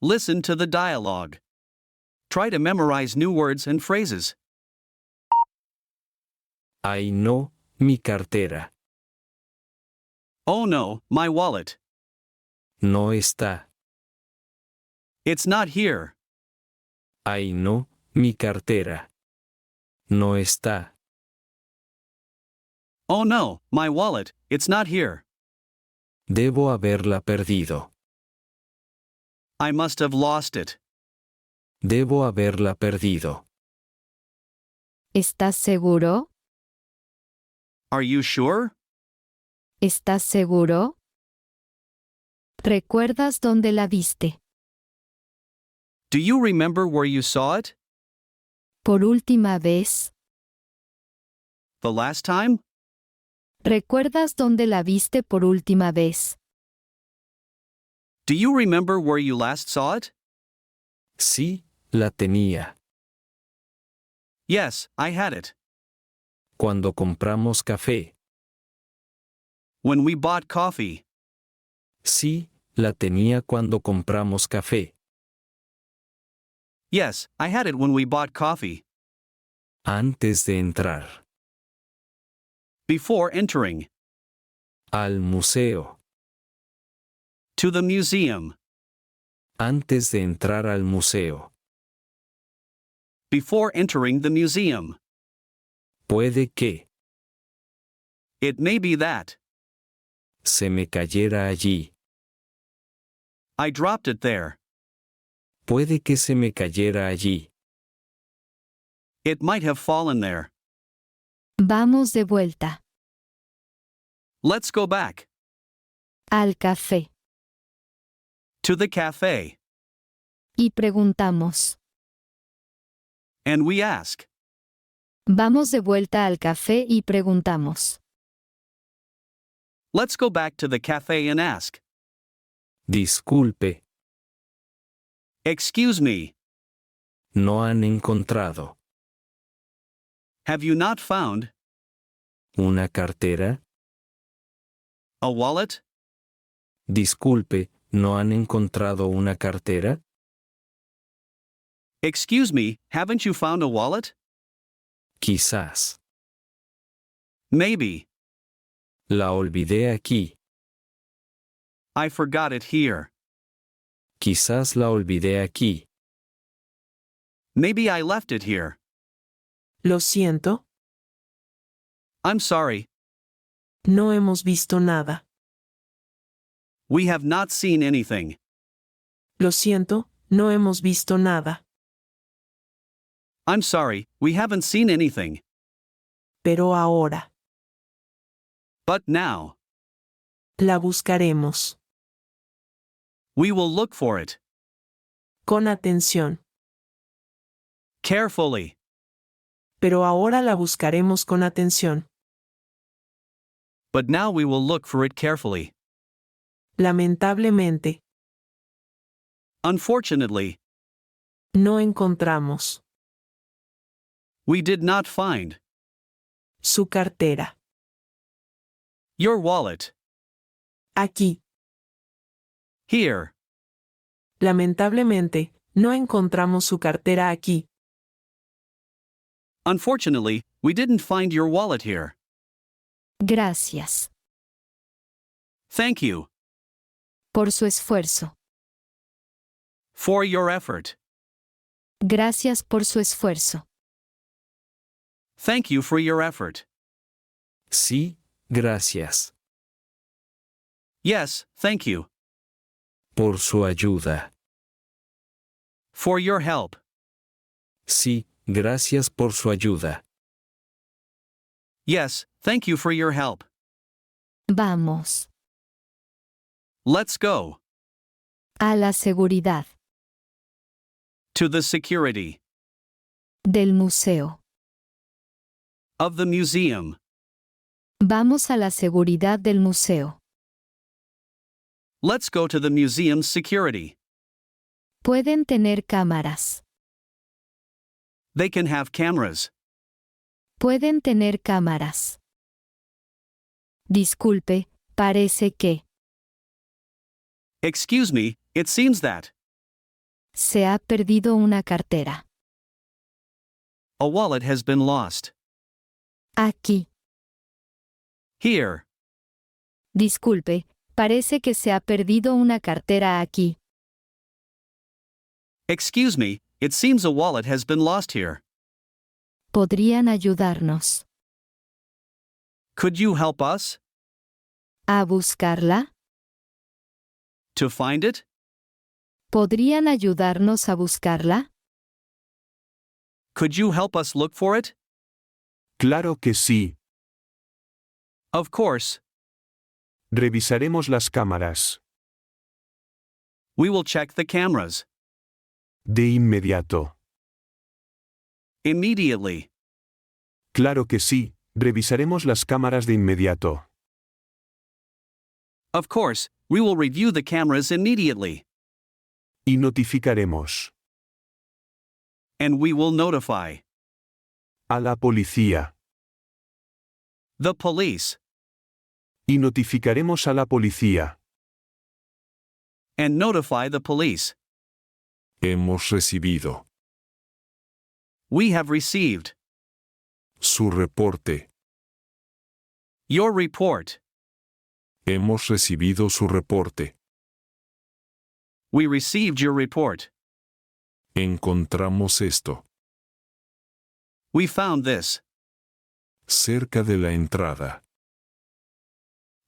listen to the dialogue. Try to memorize new words and phrases. Ay no, mi cartera. Oh no, my wallet. No está. It's not here. Ay no, mi cartera. No está. Oh no, my wallet, it's not here. Debo haberla perdido. I must have lost it. Debo haberla perdido. ¿Estás seguro? Are you sure? ¿Estás seguro? ¿Recuerdas dónde la viste? Do you remember where you saw it? Por última vez. The last time? ¿Recuerdas dónde la viste por última vez? Do you remember where you last saw it? Sí, la tenía. Yes, I had it. Cuando compramos café. When we bought coffee. Sí, la tenía cuando compramos café. Yes, I had it when we bought coffee. Antes de entrar. Before entering. Al museo. To the museum. Antes de entrar al museo. Before entering the museum. Puede que. It may be that. Se me cayera allí. I dropped it there. Puede que se me cayera allí. It might have fallen there. Vamos de vuelta. Let's go back. Al café. To the cafe. Y preguntamos. And we ask. Vamos de vuelta al café y preguntamos. Let's go back to the cafe and ask. Disculpe, Excuse me, no han encontrado have you not found una cartera. a wallet? Disculpe, no han encontrado una cartera. Excuse me, haven't you found a wallet? Quizás. Maybe. La olvidé aquí. I forgot it here. Quizás la olvidé aquí. Maybe I left it here. Lo siento, I'm sorry, no hemos visto nada. we have not seen anything. Lo siento, no hemos visto nada. I'm sorry, we haven't seen anything. Pero ahora, But now, la buscaremos. we will look for it. Con atención. Carefully. Pero ahora la buscaremos con atención. But now we will look for it carefully. Lamentablemente, Unfortunately, no encontramos we did not find su cartera. your wallet Aquí. here. Lamentablemente, no encontramos su cartera aquí. Unfortunately, we didn't find your wallet here. Gracias. Thank you Por su esfuerzo. for your effort. Gracias por su esfuerzo. Thank you for your effort. Sí, gracias. Yes, thank you Por su ayuda. for your help. Sí, gracias por su ayuda. Yes, thank you for your help. Vamos. Let's go A la seguridad. to the security Del museo. of the museum. Vamos a la seguridad del museo. Let's go to the museum's security. Pueden tener cámaras. They can have cameras. Pueden tener cámaras. Disculpe, parece que. Excuse me, it seems that Se ha perdido una cartera. A wallet has been lost. Aquí. Here. Disculpe, parece que se ha perdido una cartera aquí. Excuse me, it seems a wallet has been lost here. ¿Podrían ayudarnos Could you help us? a buscarla? To find it? ¿Podrían ayudarnos a buscarla? Could you help us look for it? Claro que sí. Of course. Revisaremos las cámaras. We will check the cameras. De inmediato. Immediately. Claro que sí. Revisaremos las cámaras de inmediato. Of course, we will review the cameras immediately. Y notificaremos. And we will notify. A la policía. The police. Y notificaremos a la policía. And notify the police. Hemos recibido We have received. su reporte. Your report. Hemos recibido su reporte. We received your report. Encontramos esto We found this. cerca de la entrada.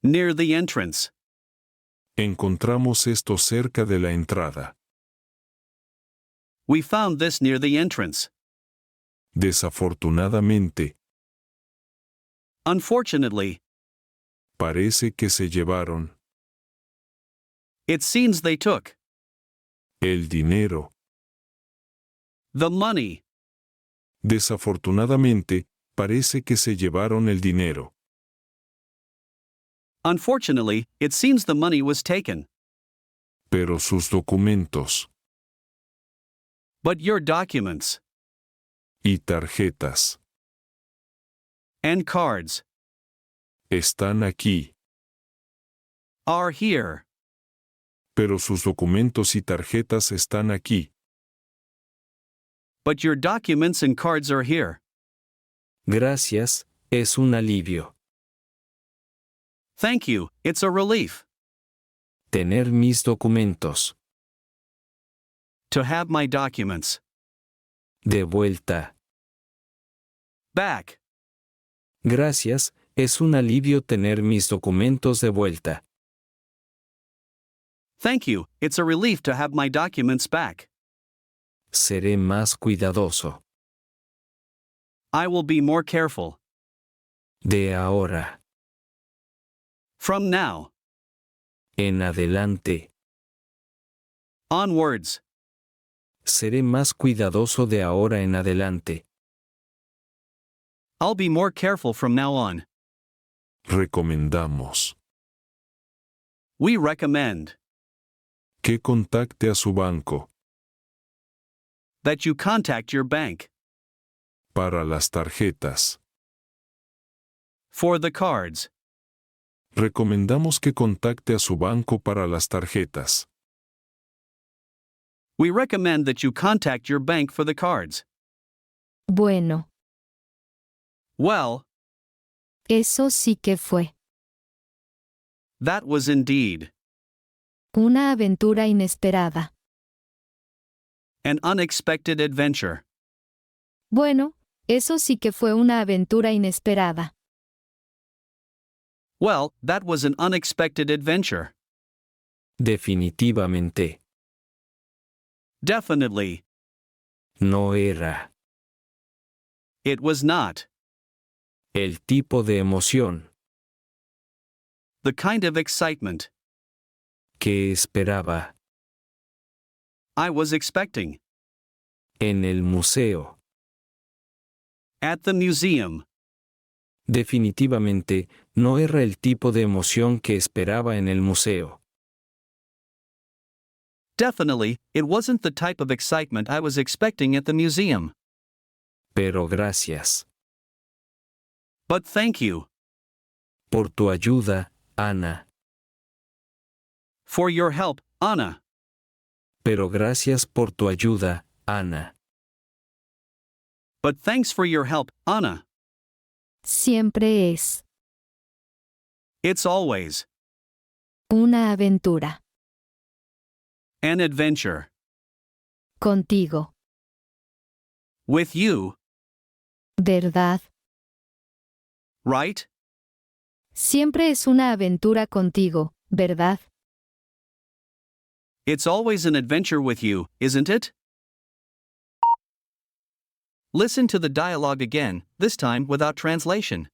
Near the entrance. Encontramos esto cerca de la entrada. We found this near the entrance. Desafortunadamente, Unfortunately, parece que se llevaron it seems they took el dinero. the money. Desafortunadamente, parece que se llevaron el dinero. Unfortunately, it seems the money was taken. Pero sus documentos But your documents y tarjetas and cards están aquí. are here. Pero sus documentos y tarjetas están aquí. But your documents and cards are here. Gracias, es un alivio. Thank you, it's a relief. Tener mis documentos To have my documents de vuelta. back. Gracias, es un alivio tener mis documentos de vuelta. Thank you, it's a relief to have my documents back. Seré más cuidadoso. I will be more careful. De ahora From now en adelante, onwards, seré más cuidadoso de ahora en adelante. I'll be more careful from now on. Recomendamos We recommend que contacte a su banco that you contact your bank para las tarjetas. for the cards. Recomendamos que contacte a su banco para las tarjetas. We recommend that you contact your bank for the cards. Bueno, Well, eso sí que fue that was indeed una aventura inesperada. an unexpected adventure. Bueno, eso sí que fue una aventura inesperada. Well, that was an unexpected adventure. Definitivamente, Definitely, no era it was not el tipo de emoción the kind of excitement que esperaba I was expecting en el museo. at the museum. Definitivamente, no era el tipo de emoción que esperaba en el museo. Definitely, it wasn't the type of excitement I was expecting at the museum. Pero gracias But thank you por tu ayuda, Ana. for your help, Anna. Pero gracias por tu ayuda, Ana. But thanks for your help, Anna. Siempre es It's always una aventura. an adventure. Contigo. With you, ¿Verdad? right? Siempre es una aventura contigo, ¿verdad? It's always an adventure with you, isn't it? Listen to the dialogue again, this time without translation.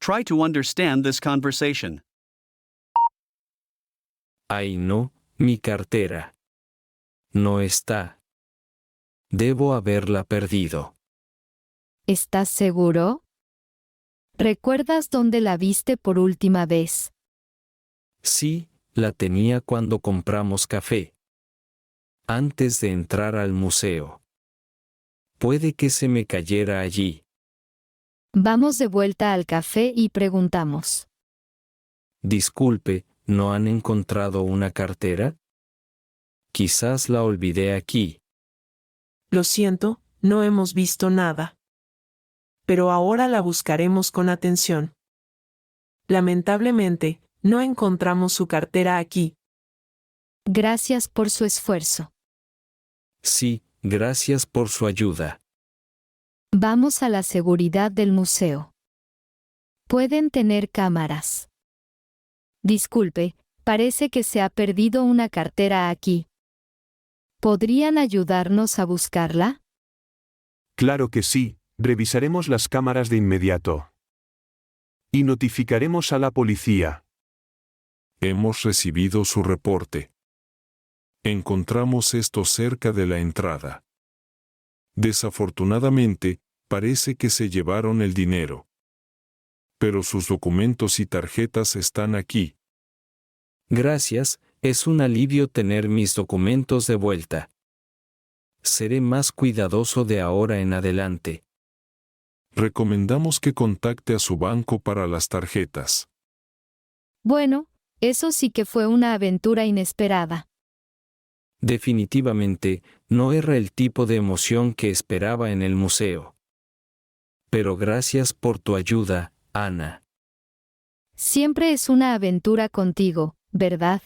Try to understand this conversation. Ay no, mi cartera. No está. Debo haberla perdido. ¿Estás seguro? ¿Recuerdas dónde la viste por última vez? Sí, la tenía cuando compramos café. Antes de entrar al museo. Puede que se me cayera allí. Vamos de vuelta al café y preguntamos. Disculpe, ¿no han encontrado una cartera? Quizás la olvidé aquí. Lo siento, no hemos visto nada. Pero ahora la buscaremos con atención. Lamentablemente, no encontramos su cartera aquí. Gracias por su esfuerzo. Sí, gracias por su ayuda. Vamos a la seguridad del museo. Pueden tener cámaras. Disculpe, parece que se ha perdido una cartera aquí. ¿Podrían ayudarnos a buscarla? Claro que sí, revisaremos las cámaras de inmediato. Y notificaremos a la policía. Hemos recibido su reporte. Encontramos esto cerca de la entrada. Desafortunadamente, parece que se llevaron el dinero. Pero sus documentos y tarjetas están aquí. Gracias, es un alivio tener mis documentos de vuelta. Seré más cuidadoso de ahora en adelante. Recomendamos que contacte a su banco para las tarjetas. Bueno, eso sí que fue una aventura inesperada. Definitivamente, no era el tipo de emoción que esperaba en el museo. Pero gracias por tu ayuda, Ana. Siempre es una aventura contigo, ¿verdad?